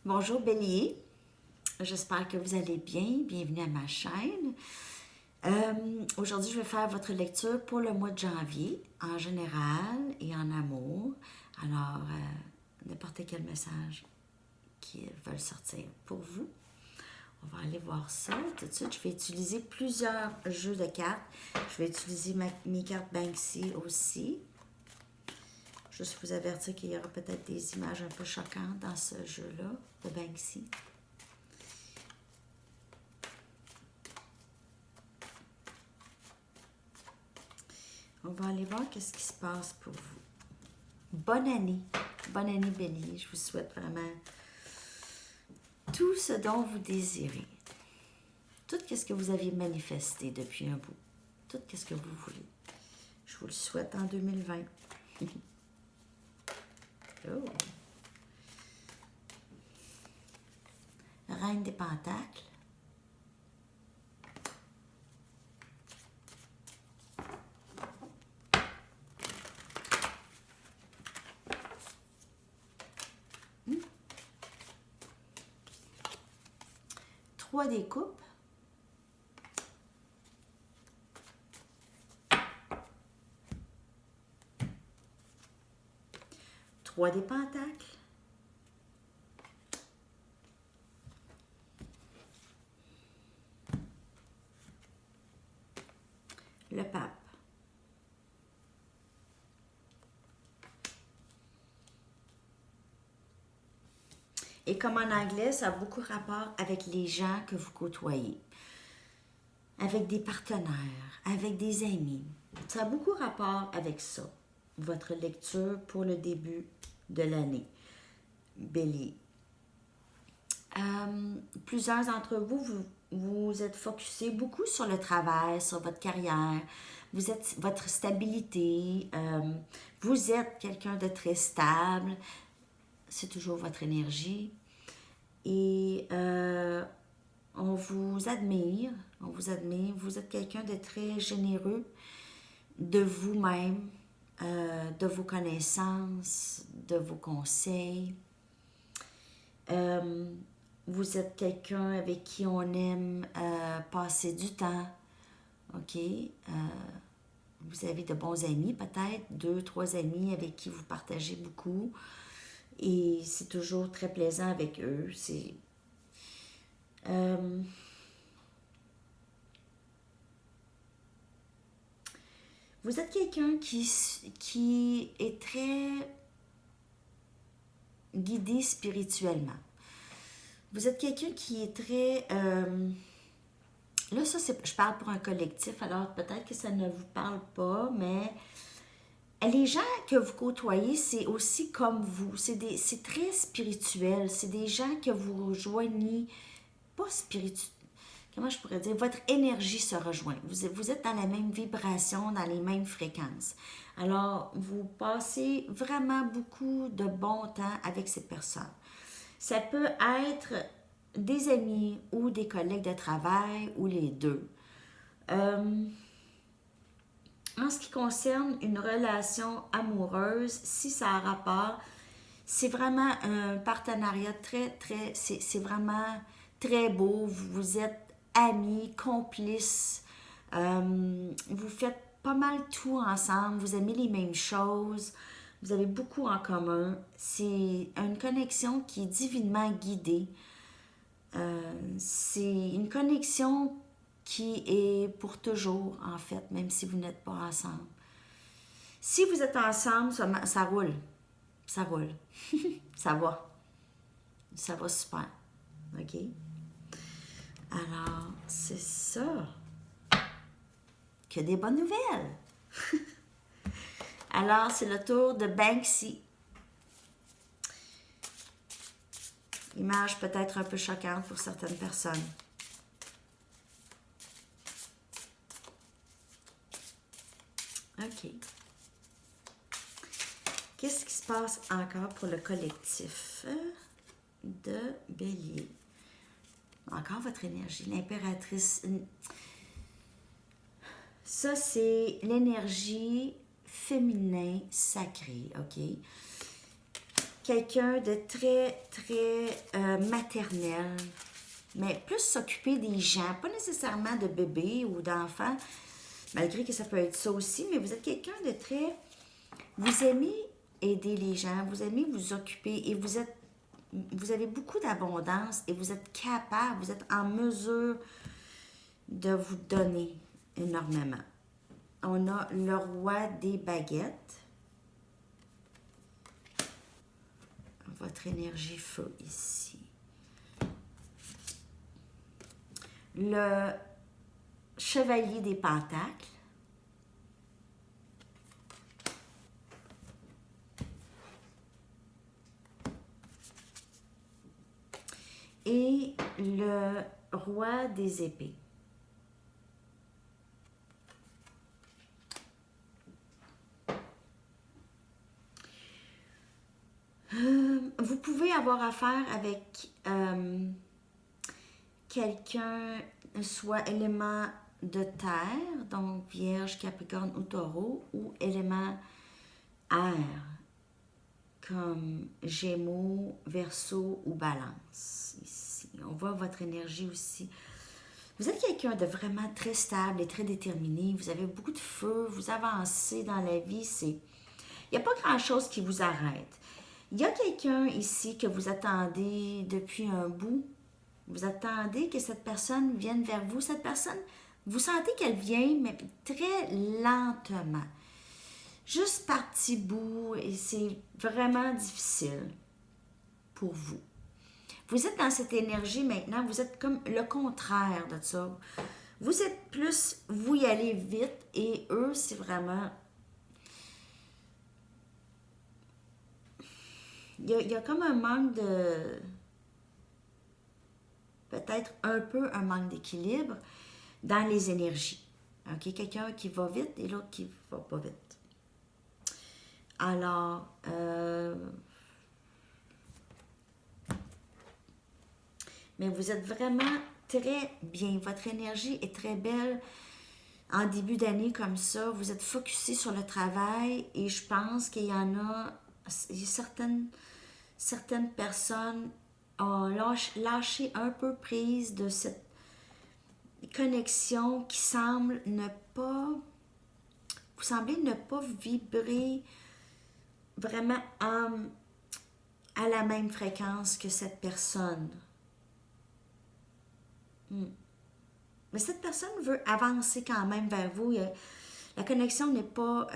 Bonjour Bélier, j'espère que vous allez bien. Bienvenue à ma chaîne. Aujourd'hui, je vais faire votre lecture pour le mois de janvier, en général et en amour. Alors, n'importe quel message qui veulent sortir pour vous. On va aller voir ça tout de suite. Je vais utiliser plusieurs jeux de cartes. Je vais utiliser mes cartes Banksy aussi. Juste vous avertir qu'il y aura peut-être des images un peu choquantes dans ce jeu-là de Banksy. On va aller voir qu'est-ce qui se passe pour vous. Bonne année Bélier. Je vous souhaite vraiment tout ce dont vous désirez. Tout ce que vous aviez manifesté depuis un bout. Tout ce que vous voulez. Je vous le souhaite en 2020. Oh. Reine des Pentacles. Trois des coupes. Trois des Pentacles. Le Pape. Et comme en anglais, ça a beaucoup rapport avec les gens que vous côtoyez, avec des partenaires, avec des amis. Ça a beaucoup rapport avec ça, votre lecture pour le début de l'année, Bélier. Plusieurs d'entre vous êtes focusés beaucoup sur le travail, sur votre carrière, vous êtes votre stabilité, vous êtes quelqu'un de très stable, c'est toujours votre énergie. Et on vous admire, vous êtes quelqu'un de très généreux de vous-même, de vos connaissances, de vos conseils. Vous êtes quelqu'un avec qui on aime passer du temps, ok? Vous avez de bons amis peut-être, 2, 3 amis avec qui vous partagez beaucoup. Et c'est toujours très plaisant avec eux. Vous êtes quelqu'un qui est très guidé spirituellement. Vous êtes quelqu'un qui est très... là, je parle pour un collectif, alors peut-être que ça ne vous parle pas, mais les gens que vous côtoyez, c'est aussi comme vous. C'est très spirituel. C'est des gens que vous rejoignez, pas spirituel. Comment je pourrais dire? Votre énergie se rejoint. Vous êtes dans la même vibration, dans les mêmes fréquences. Alors, vous passez vraiment beaucoup de bon temps avec ces personnes. Ça peut être des amis ou des collègues de travail ou les deux. En ce qui concerne une relation amoureuse, si ça a rapport, c'est vraiment un partenariat c'est vraiment très beau. Vous êtes amis, complices, vous faites pas mal tout ensemble, vous aimez les mêmes choses, vous avez beaucoup en commun. C'est une connexion qui est divinement guidée. C'est une connexion qui est pour toujours, en fait, même si vous n'êtes pas ensemble. Si vous êtes ensemble, ça roule. Ça roule. Ça va. Ça va super. OK? Alors, c'est ça. Que des bonnes nouvelles. Alors, c'est le tour de Banksy. Image peut-être un peu choquante pour certaines personnes. OK. Qu'est-ce qui se passe encore pour le collectif de Bélier? Encore votre énergie, l'impératrice. Ça, c'est l'énergie féminin sacrée, OK? quelqu'un de très, très maternel, mais plus s'occuper des gens, pas nécessairement de bébés ou d'enfants, malgré que ça peut être ça aussi, mais vous êtes quelqu'un de très... Vous aimez aider les gens, vous aimez vous occuper et vous avez beaucoup d'abondance et vous êtes capable, vous êtes en mesure de vous donner énormément. On a le roi des baguettes. Votre énergie feu ici. Le chevalier des pentacles. Et le roi des épées. Vous pouvez avoir affaire avec quelqu'un, soit élément de terre, donc Vierge, Capricorne ou Taureau, ou élément air, comme Gémeaux, Verseau ou Balance. Ici, on voit votre énergie aussi. Vous êtes quelqu'un de vraiment très stable et très déterminé. Vous avez beaucoup de feu, vous avancez dans la vie. Il n'y a pas grand-chose qui vous arrête. Il y a quelqu'un ici que vous attendez depuis un bout. Vous attendez que cette personne vienne vers vous. Cette personne, vous sentez qu'elle vient, mais très lentement. Juste par petits bouts, et c'est vraiment difficile pour vous. Vous êtes dans cette énergie maintenant, vous êtes comme le contraire de ça. Vous êtes plus, vous y allez vite, et eux, c'est vraiment... Il y a comme un manque de... Peut-être un peu un manque d'équilibre dans les énergies. OK? Quelqu'un qui va vite et l'autre qui va pas vite. Alors, mais vous êtes vraiment très bien. Votre énergie est très belle en début d'année comme ça. Vous êtes focusé sur le travail et je pense qu'il y en a certaines personnes ont lâché un peu prise de cette connexion qui semble ne pas... Vous semblez ne pas vibrer vraiment à la même fréquence que cette personne. Mais cette personne veut avancer quand même vers vous. La connexion n'est pas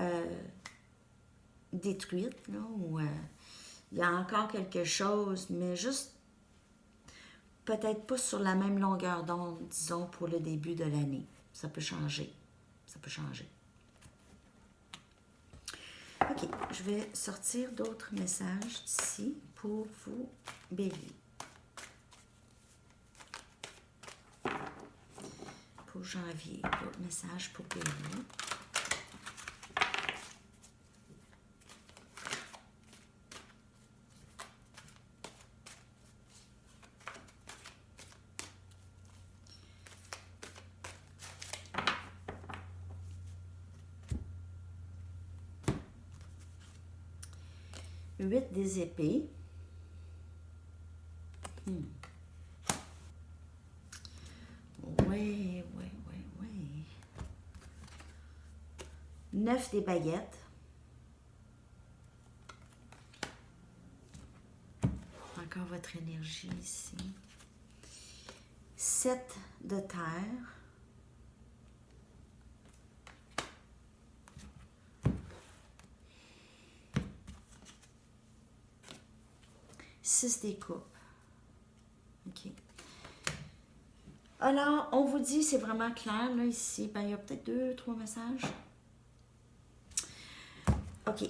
détruite, là, ou il y a encore quelque chose, mais juste peut-être pas sur la même longueur d'onde, disons, pour le début de l'année. Ça peut changer. Ça peut changer. OK, je vais sortir d'autres messages d'ici pour vous, Bélier. Pour janvier, d'autres messages pour Bélier. Le 8 des épées. Oui. 9 des baguettes. Encore votre énergie ici. 7 de terre. Six des coupes. OK. Alors, on vous dit, c'est vraiment clair, là, ici. Ben, il y a peut-être 2, 3 messages. OK.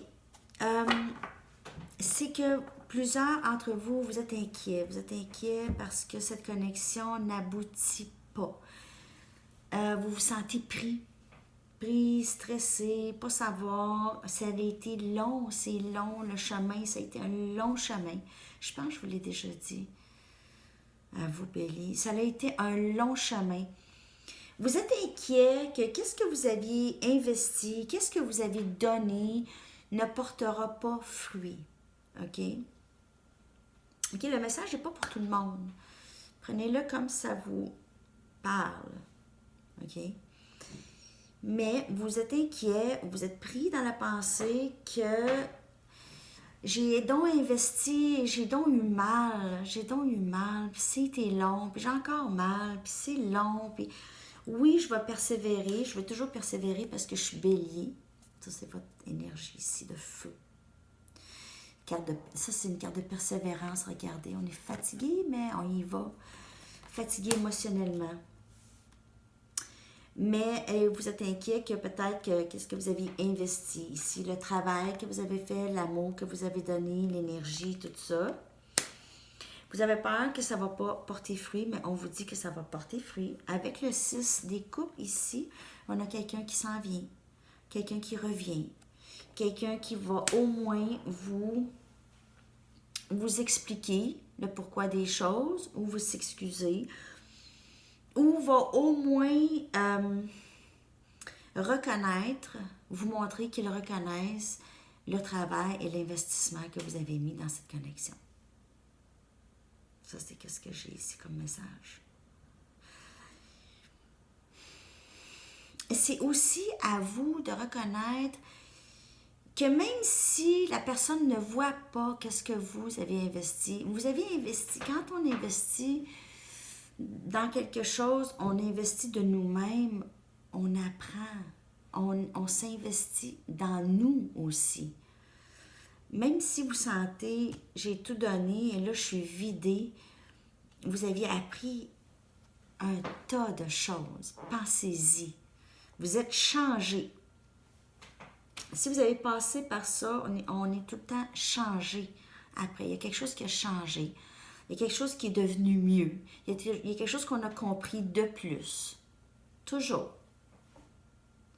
C'est que plusieurs d'entre vous, vous êtes inquiets. Vous êtes inquiets parce que cette connexion n'aboutit pas. Vous vous sentez pris, stressé, pas savoir. Ça a été long, c'est long, le chemin, ça a été un long chemin. Je pense que je vous l'ai déjà dit à vous, Bélier. Ça a été un long chemin. Vous êtes inquiet que qu'est-ce que vous aviez investi, qu'est-ce que vous avez donné ne portera pas fruit. OK? OK, le message n'est pas pour tout le monde. Prenez-le comme ça vous parle. OK? Mais vous êtes inquiet, vous êtes pris dans la pensée que j'ai donc investi, j'ai donc eu mal, puis c'était long, puis j'ai encore mal, puis c'est long, puis oui, je vais persévérer, je vais toujours persévérer parce que je suis bélier. Ça, c'est votre énergie ici de feu. Ça, c'est une carte de persévérance, regardez, on est fatigué, mais on y va. Fatigué émotionnellement. Mais vous êtes inquiet que peut-être qu'est-ce que vous avez investi ici, le travail que vous avez fait, l'amour que vous avez donné, l'énergie, tout ça. Vous avez peur que ça ne va pas porter fruit, mais on vous dit que ça va porter fruit. Avec le 6 des coupes ici, on a quelqu'un qui s'en vient, quelqu'un qui revient, quelqu'un qui va au moins vous expliquer le pourquoi des choses, ou vous s'excuser, ou va au moins reconnaître, vous montrer qu'ils reconnaissent le travail et l'investissement que vous avez mis dans cette connexion. Ça, c'est ce que j'ai ici comme message. C'est aussi à vous de reconnaître que même si la personne ne voit pas qu'est-ce que vous avez investi, quand on investit dans quelque chose, on investit de nous-mêmes, on apprend, on s'investit dans nous aussi. Même si vous sentez, j'ai tout donné et là je suis vidée, vous aviez appris un tas de choses. Pensez-y. Vous êtes changé. Si vous avez passé par ça, on est tout le temps changé après. Il y a quelque chose qui a changé. Il y a quelque chose qui est devenu mieux. Il y a quelque chose qu'on a compris de plus. Toujours.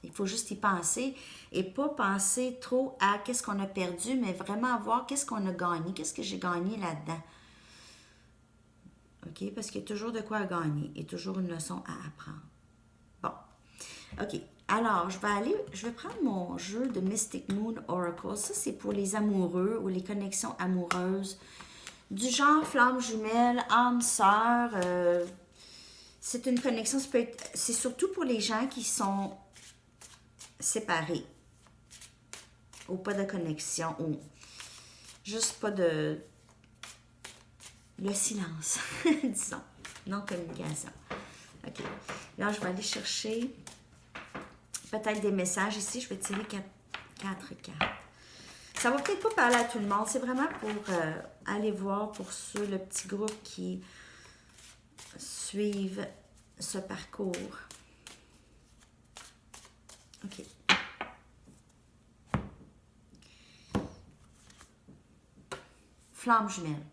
Il faut juste y penser et pas penser trop à qu'est-ce qu'on a perdu, mais vraiment voir qu'est-ce qu'on a gagné, qu'est-ce que j'ai gagné là-dedans. OK? Parce qu'il y a toujours de quoi gagner et toujours une leçon à apprendre. Bon. OK. Alors, je vais prendre mon jeu de Mystic Moon Oracle. Ça, c'est pour les amoureux ou les connexions amoureuses. Du genre flamme jumelle, âme sœur. C'est une connexion, c'est surtout pour les gens qui sont séparés. Ou pas de connexion, ou juste pas de... Le silence, disons. Non-communication. OK. Là, je vais aller chercher peut-être des messages ici. Je vais tirer 4 cartes. Ça va peut-être pas parler à tout le monde. C'est vraiment pour aller voir pour ceux, le petit groupe qui suivent ce parcours. OK. Flamme jumelle.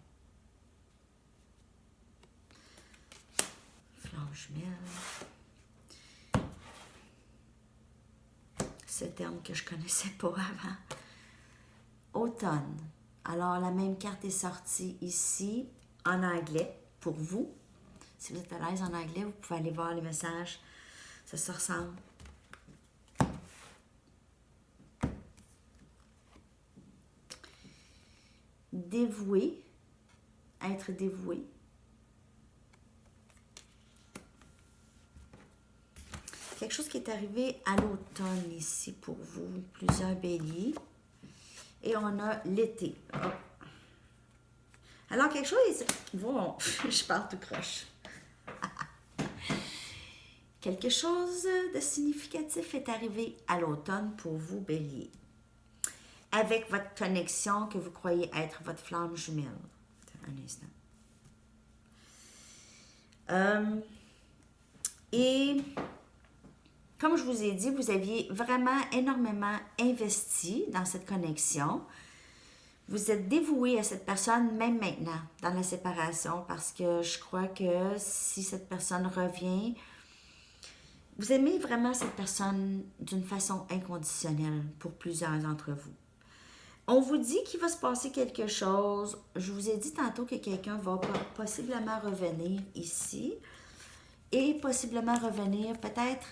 Flamme jumelle. Ce terme que je connaissais pas avant. Automne. Alors, la même carte est sortie ici, en anglais, pour vous. Si vous êtes à l'aise en anglais, vous pouvez aller voir les messages. Ça se ressemble. Dévoué. Être dévoué. Quelque chose qui est arrivé à l'automne ici pour vous, plusieurs béliers. Et on a l'été. Oh. Alors, quelque chose... Bon, je parle tout croche. Quelque chose de significatif est arrivé à l'automne pour vous, bélier. Avec votre connexion que vous croyez être votre flamme jumelle. Un instant. Et... Comme je vous ai dit, vous aviez vraiment énormément investi dans cette connexion. Vous êtes dévoué à cette personne, même maintenant, dans la séparation, parce que je crois que si cette personne revient, vous aimez vraiment cette personne d'une façon inconditionnelle pour plusieurs d'entre vous. On vous dit qu'il va se passer quelque chose. Je vous ai dit tantôt que quelqu'un va possiblement revenir ici et possiblement revenir peut-être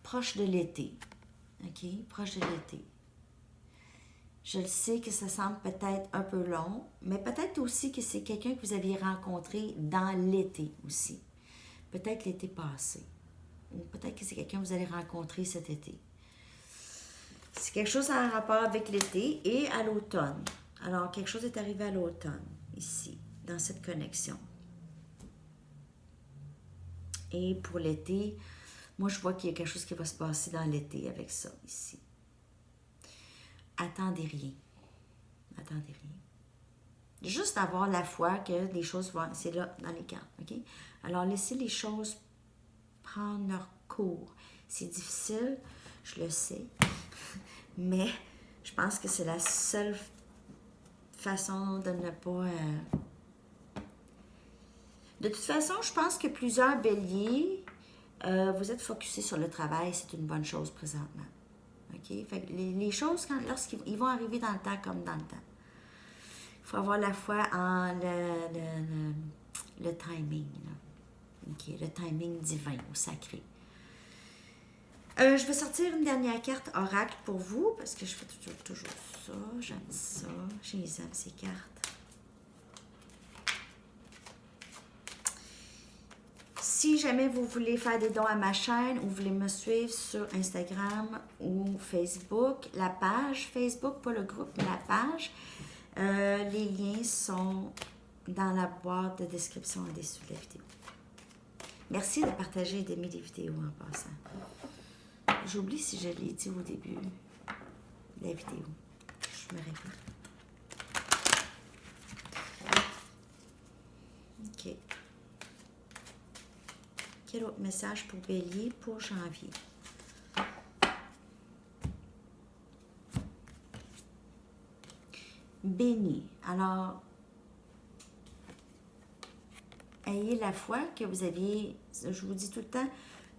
proche de l'été. OK? Proche de l'été. Je le sais que ça semble peut-être un peu long, mais peut-être aussi que c'est quelqu'un que vous aviez rencontré dans l'été aussi. Peut-être l'été passé. Ou peut-être que c'est quelqu'un que vous allez rencontrer cet été. C'est quelque chose en rapport avec l'été et à l'automne. Alors, quelque chose est arrivé à l'automne, ici, dans cette connexion. Et pour l'été, moi, je vois qu'il y a quelque chose qui va se passer dans l'été avec ça, ici. Attendez rien. Attendez rien. Juste avoir la foi que les choses vont... C'est là, dans les cartes, OK? Alors, laissez les choses prendre leur cours. C'est difficile, je le sais, mais je pense que c'est la seule façon de ne pas... De toute façon, je pense que plusieurs béliers, vous êtes focusés sur le travail, c'est une bonne chose présentement. OK? Fait que les choses, lorsqu'ils vont arriver dans le temps comme dans le temps. Il faut avoir la foi en le timing. Là. OK? Le timing divin ou sacré. Je vais sortir une dernière carte oracle pour vous, parce que je fais toujours ça. J'aime ça. Je les aime, ces cartes. Si jamais vous voulez faire des dons à ma chaîne ou vous voulez me suivre sur Instagram ou Facebook, la page Facebook, pas le groupe, mais la page, les liens sont dans la boîte de description en dessous de la vidéo. Merci de partager et d'aimer les vidéos en passant. J'oublie si je l'ai dit au début de la vidéo. Je me répète. OK. Quel autre message pour Bélier pour janvier? Béni. Alors, ayez la foi que vous aviez, je vous dis tout le temps,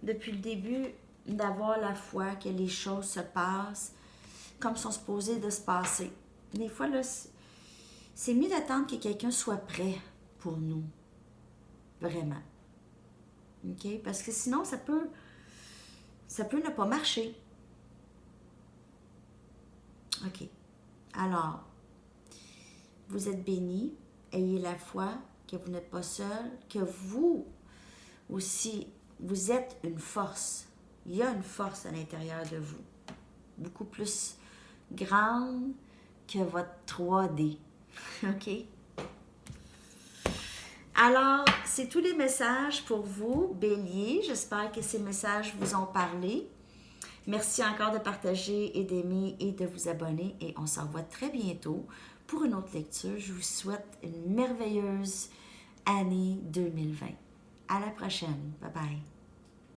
depuis le début, d'avoir la foi que les choses se passent comme sont supposées de se passer. Des fois, là, c'est mieux d'attendre que quelqu'un soit prêt pour nous. Vraiment. OK? Parce que sinon, ça peut ne pas marcher. OK. Alors, vous êtes bénis. Ayez la foi que vous n'êtes pas seul, que vous aussi, vous êtes une force. Il y a une force à l'intérieur de vous. Beaucoup plus grande que votre 3D. OK? Alors, c'est tous les messages pour vous, Bélier. J'espère que ces messages vous ont parlé. Merci encore de partager et d'aimer et de vous abonner. Et on se revoit très bientôt pour une autre lecture. Je vous souhaite une merveilleuse année 2020. À la prochaine. Bye bye.